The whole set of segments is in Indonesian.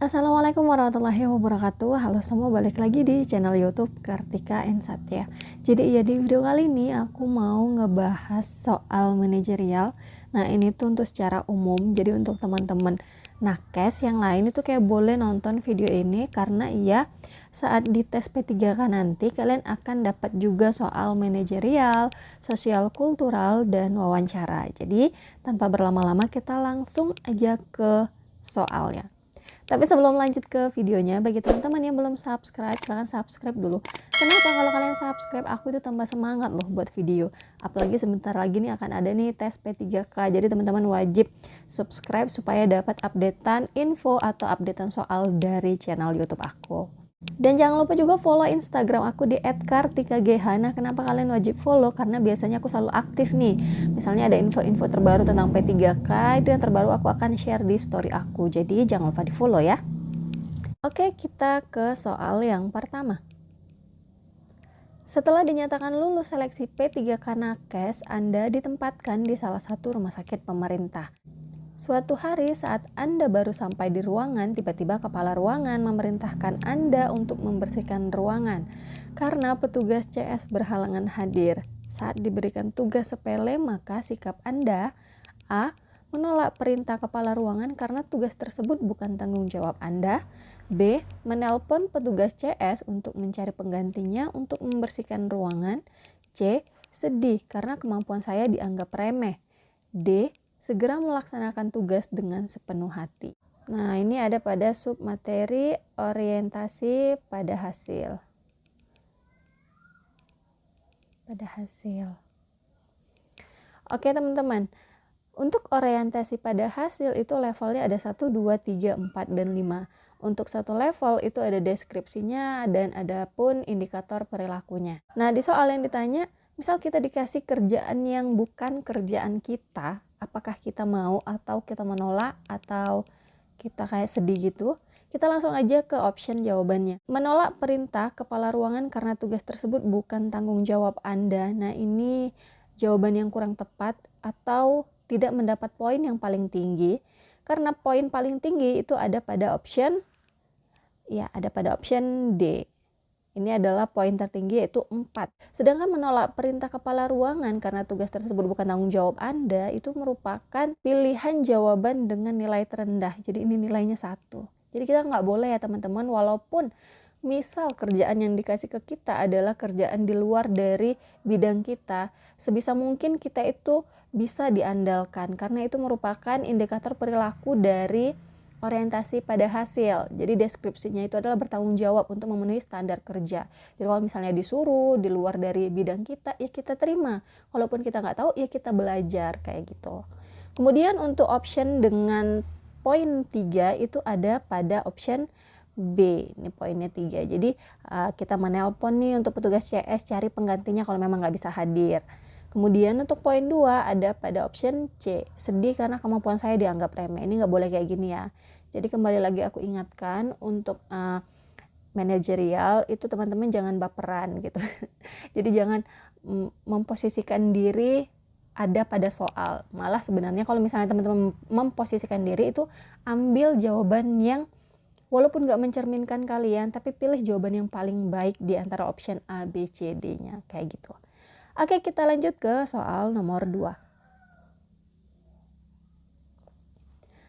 Assalamualaikum warahmatullahi wabarakatuh. Halo semua, balik lagi di channel YouTube Kartika and Satya. Jadi di video kali ini aku mau ngebahas soal manajerial. Nah, ini tuh untuk secara umum. Jadi untuk teman-teman nakes yang lain itu kayak boleh nonton video ini, karena saat di tes P3K nanti kalian akan dapat juga soal manajerial, sosial kultural, dan wawancara. Jadi tanpa berlama-lama kita langsung aja ke soalnya. Tapi sebelum lanjut ke videonya, bagi teman-teman yang belum subscribe, silahkan subscribe dulu. Kenapa? Kalau kalian subscribe, aku itu tambah semangat loh buat video. Apalagi sebentar lagi nih akan ada nih tes P3K. Jadi teman-teman wajib subscribe supaya dapat updatean info atau updatean soal dari channel YouTube aku. Dan jangan lupa juga follow Instagram aku di @kartikagh. Nah, kenapa kalian wajib follow? Karena biasanya aku selalu aktif nih. Misalnya ada info-info terbaru tentang P3K, itu yang terbaru aku akan share di story aku. Jadi jangan lupa di follow ya. Oke, kita ke soal yang pertama. Setelah dinyatakan lulus seleksi P3K Nakes, Anda ditempatkan di salah satu rumah sakit pemerintah. Suatu hari saat Anda baru sampai di ruangan, tiba-tiba kepala ruangan memerintahkan Anda untuk membersihkan ruangan karena petugas CS berhalangan hadir. Saat diberikan tugas sepele, maka sikap Anda: A. Menolak perintah kepala ruangan karena tugas tersebut bukan tanggung jawab Anda. B. Menelpon petugas CS untuk mencari penggantinya untuk membersihkan ruangan. C. Sedih karena kemampuan saya dianggap remeh. D. Segera melaksanakan tugas dengan sepenuh hati. Nah, ini ada pada submateri orientasi pada hasil. Oke teman-teman, untuk orientasi pada hasil itu levelnya ada 1, 2, 3, 4, dan 5. Untuk satu level itu ada deskripsinya dan ada pun indikator perilakunya. Nah, di soal yang ditanya, misal kita dikasih kerjaan yang bukan kerjaan kita, apakah kita mau atau kita menolak atau kita kayak sedih gitu? Kita langsung aja ke option jawabannya. Menolak perintah kepala ruangan karena tugas tersebut bukan tanggung jawab Anda. Nah, ini jawaban yang kurang tepat atau tidak mendapat poin yang paling tinggi. Karena poin paling tinggi itu ada pada option D. Ini adalah poin tertinggi, yaitu 4. Sedangkan menolak perintah kepala ruangan karena tugas tersebut bukan tanggung jawab Anda, itu merupakan pilihan jawaban dengan nilai terendah. Jadi ini nilainya 1. Jadi kita nggak boleh ya teman-teman, walaupun misal kerjaan yang dikasih ke kita adalah kerjaan di luar dari bidang kita, sebisa mungkin kita itu bisa diandalkan karena itu merupakan indikator perilaku dari orientasi pada hasil. Jadi deskripsinya itu adalah bertanggung jawab untuk memenuhi standar kerja. Jadi kalau misalnya disuruh di luar dari bidang kita, ya kita terima. Walaupun kita nggak tahu, ya kita belajar kayak gitu. Kemudian untuk option dengan poin 3 itu ada pada option B. Ini poinnya 3. Jadi kita menelpon nih untuk petugas CS cari penggantinya kalau memang nggak bisa hadir. Kemudian untuk poin 2 ada pada option C. Sedih karena kemampuan saya dianggap remeh. Ini nggak boleh kayak gini ya. Jadi kembali lagi aku ingatkan untuk manajerial itu teman-teman jangan baperan gitu. Jadi jangan memposisikan diri ada pada soal. Malah sebenarnya kalau misalnya teman-teman memposisikan diri itu ambil jawaban yang walaupun nggak mencerminkan kalian, tapi pilih jawaban yang paling baik di antara option A, B, C, D-nya kayak gitu. Oke, kita lanjut ke soal nomor 2.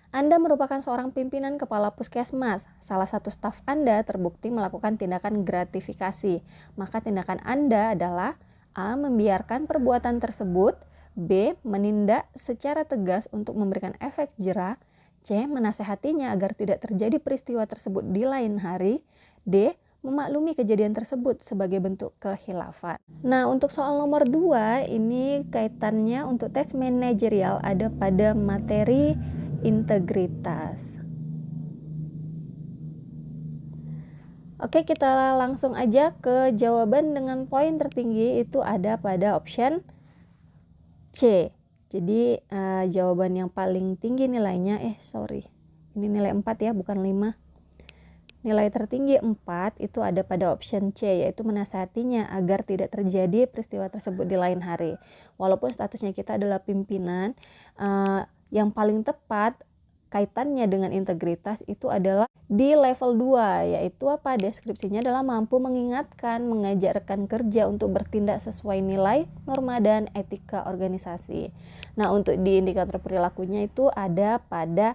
Anda merupakan seorang pimpinan kepala puskesmas. Salah satu staf Anda terbukti melakukan tindakan gratifikasi. Maka tindakan Anda adalah A. Membiarkan perbuatan tersebut. B. Menindak secara tegas untuk memberikan efek jera. C. Menasehatinya agar tidak terjadi peristiwa tersebut di lain hari. D. Memaklumi kejadian tersebut sebagai bentuk kehilafan. Nah, untuk soal nomor 2 ini kaitannya untuk tes manajerial ada pada materi integritas. Oke, kita langsung aja ke jawaban dengan poin tertinggi itu ada pada option C. Jadi jawaban yang paling tinggi nilainya ini nilai 4 ya, bukan 5. Nilai tertinggi 4 itu ada pada option C, yaitu menasihatinya agar tidak terjadi peristiwa tersebut di lain hari. Walaupun statusnya kita adalah pimpinan, yang paling tepat kaitannya dengan integritas itu adalah di level 2, yaitu apa? Deskripsinya adalah mampu mengingatkan, mengajak rekan kerja untuk bertindak sesuai nilai, norma, dan etika organisasi. Nah, untuk di indikator perilakunya itu ada pada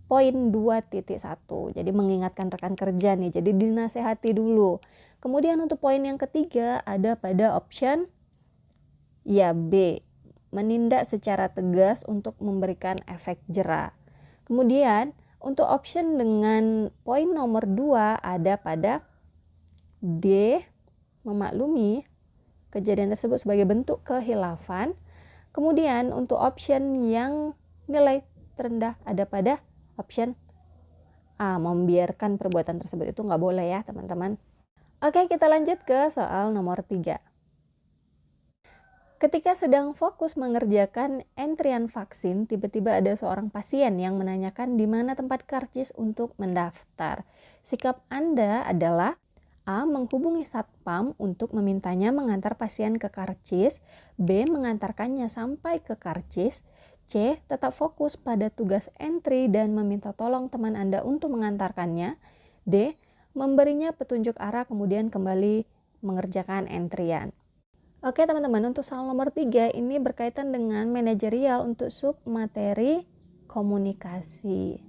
poin 2.1. Jadi mengingatkan rekan kerja nih, jadi dinasehati dulu. Kemudian untuk poin yang ketiga ada pada option B, menindak secara tegas untuk memberikan efek jera. Kemudian untuk option dengan poin nomor 2 ada pada D, memaklumi kejadian tersebut sebagai bentuk kehilafan. Kemudian untuk option yang nilai terendah ada pada option A, membiarkan perbuatan tersebut. Itu nggak boleh ya teman-teman. Oke, kita lanjut ke soal nomor 3. Ketika sedang fokus mengerjakan entrian vaksin, tiba-tiba ada seorang pasien yang menanyakan di mana tempat karcis untuk mendaftar. Sikap Anda adalah A. Menghubungi satpam untuk memintanya mengantar pasien ke karcis. B. Mengantarkannya sampai ke karcis. C. Tetap fokus pada tugas entry dan meminta tolong teman Anda untuk mengantarkannya. D. Memberinya petunjuk arah kemudian kembali mengerjakan entrian. Oke teman-teman, untuk soal nomor 3 ini berkaitan dengan manajerial untuk sub materi komunikasi.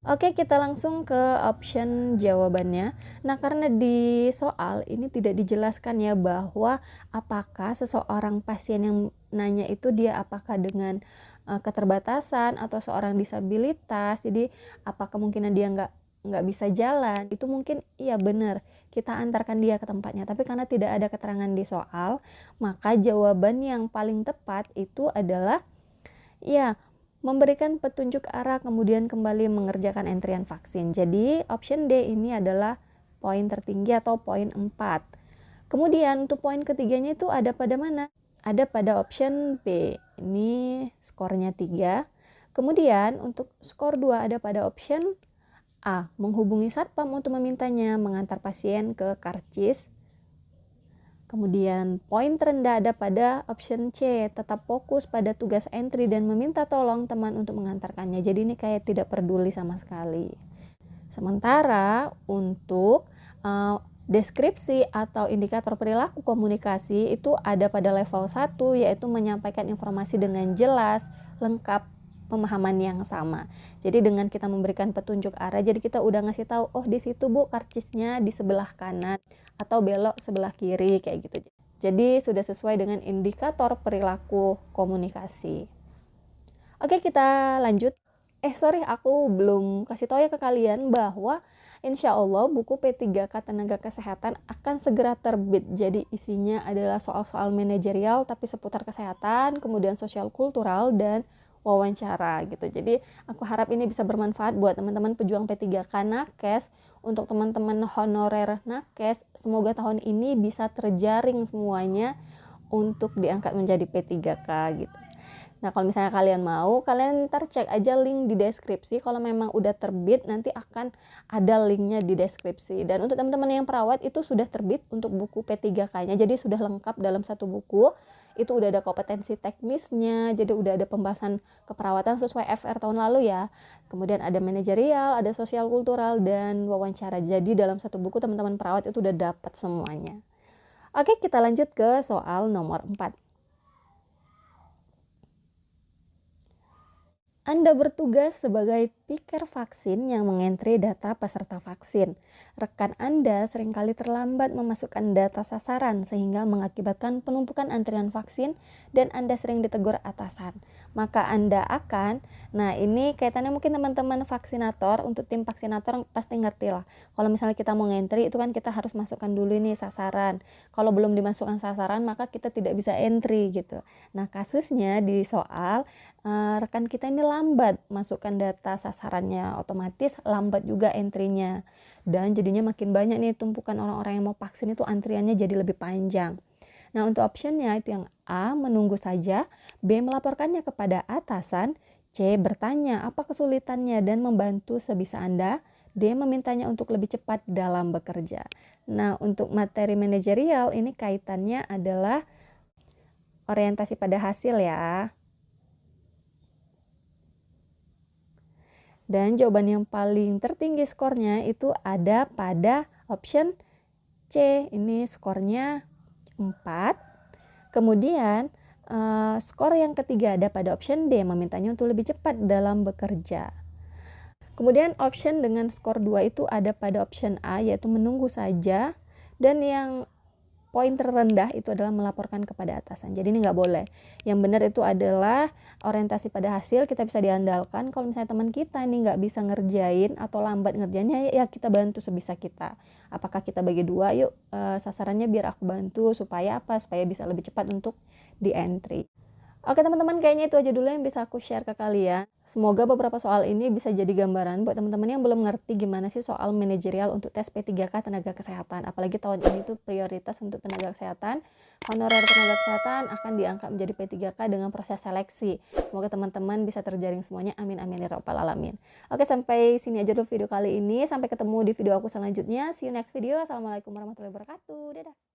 Oke, kita langsung ke option jawabannya. Nah, karena di soal ini tidak dijelaskan ya bahwa apakah seseorang pasien yang nanya itu dia apakah dengan keterbatasan atau seorang disabilitas. Jadi, apa kemungkinan dia nggak bisa jalan, itu mungkin iya benar kita antarkan dia ke tempatnya, tapi karena tidak ada keterangan di soal, maka jawaban yang paling tepat itu adalah ya memberikan petunjuk arah kemudian kembali mengerjakan entrian vaksin. Jadi option D ini adalah poin tertinggi atau poin 4. Kemudian untuk poin ketiganya itu ada pada mana? Ada pada option B, ini skornya 3. Kemudian untuk skor 2 ada pada option A. Menghubungi satpam untuk memintanya mengantar pasien ke karcis. Kemudian poin terendah ada pada option C. Tetap fokus pada tugas entry dan meminta tolong teman untuk mengantarkannya. Jadi ini kayak tidak peduli sama sekali. Sementara untuk deskripsi atau indikator perilaku komunikasi itu ada pada level 1, yaitu menyampaikan informasi dengan jelas, lengkap, pemahaman yang sama. Jadi dengan kita memberikan petunjuk arah, jadi kita udah ngasih tahu, oh di situ Bu karcisnya di sebelah kanan atau belok sebelah kiri kayak gitu. Jadi sudah sesuai dengan indikator perilaku komunikasi. Oke, kita lanjut. Aku belum kasih tahu ya ke kalian bahwa insya Allah buku P3K Tenaga Kesehatan akan segera terbit. Jadi isinya adalah soal-soal manajerial tapi seputar kesehatan, kemudian sosial kultural dan wawancara gitu. Jadi aku harap ini bisa bermanfaat buat teman-teman pejuang P3K Nakes. Untuk teman-teman honorer Nakes, semoga tahun ini bisa terjaring semuanya untuk diangkat menjadi P3K gitu. Nah, kalau misalnya kalian mau, kalian ntar cek aja link di deskripsi. Kalau memang udah terbit, nanti akan ada linknya di deskripsi. Dan untuk teman-teman yang perawat, itu sudah terbit untuk buku P3K-nya. Jadi sudah lengkap dalam satu buku. Itu udah ada kompetensi teknisnya, jadi udah ada pembahasan keperawatan sesuai FR tahun lalu ya. Kemudian ada manajerial, ada sosial kultural, dan wawancara. Jadi dalam satu buku teman-teman perawat itu udah dapat semuanya. Oke, kita lanjut ke soal nomor 4. Anda bertugas sebagai piker vaksin yang mengentri data peserta vaksin. Rekan Anda seringkali terlambat memasukkan data sasaran sehingga mengakibatkan penumpukan antrian vaksin dan Anda sering ditegur atasan. Maka Anda akan, nah ini kaitannya mungkin teman-teman vaksinator, untuk tim vaksinator pasti ngerti lah. Kalau misalnya kita mau ngentri itu kan kita harus masukkan dulu nih sasaran. Kalau belum dimasukkan sasaran maka kita tidak bisa entry gitu. Nah kasusnya di soal rekan kita ini lambat masukkan data sasarannya, otomatis lambat juga entry-nya. Dan jadinya makin banyak nih tumpukan orang-orang yang mau vaksin itu antriannya jadi lebih panjang. Nah, untuk optionnya itu yang A, menunggu saja, B, melaporkannya kepada atasan, C, bertanya apa kesulitannya dan membantu sebisa Anda, D, memintanya untuk lebih cepat dalam bekerja. Nah, untuk materi manajerial ini kaitannya adalah orientasi pada hasil ya. Dan jawaban yang paling tertinggi skornya itu ada pada option C. Ini skornya 4. Kemudian skor yang ketiga ada pada option D, memintanya untuk lebih cepat dalam bekerja. Kemudian option dengan skor 2 itu ada pada option A, yaitu menunggu saja. Dan yang poin terendah itu adalah melaporkan kepada atasan. Jadi ini nggak boleh. Yang benar itu adalah orientasi pada hasil, kita bisa diandalkan. Kalau misalnya teman kita ini nggak bisa ngerjain atau lambat ngerjainnya, ya kita bantu sebisa kita. Apakah kita bagi dua, yuk sasarannya biar aku bantu supaya apa? Supaya bisa lebih cepat untuk di entry. Oke teman-teman, kayaknya itu aja dulu yang bisa aku share ke kalian. Semoga beberapa soal ini bisa jadi gambaran buat teman-teman yang belum ngerti gimana sih soal manajerial untuk tes P3K tenaga kesehatan. Apalagi tahun ini tuh prioritas untuk tenaga kesehatan. Honorer tenaga kesehatan akan diangkat menjadi P3K dengan proses seleksi. Semoga teman-teman bisa terjaring semuanya. Amin amin ya rabbal alamin. Oke, sampai sini aja dulu video kali ini. Sampai ketemu di video aku selanjutnya. See you next video. Assalamualaikum warahmatullahi wabarakatuh. Dadah.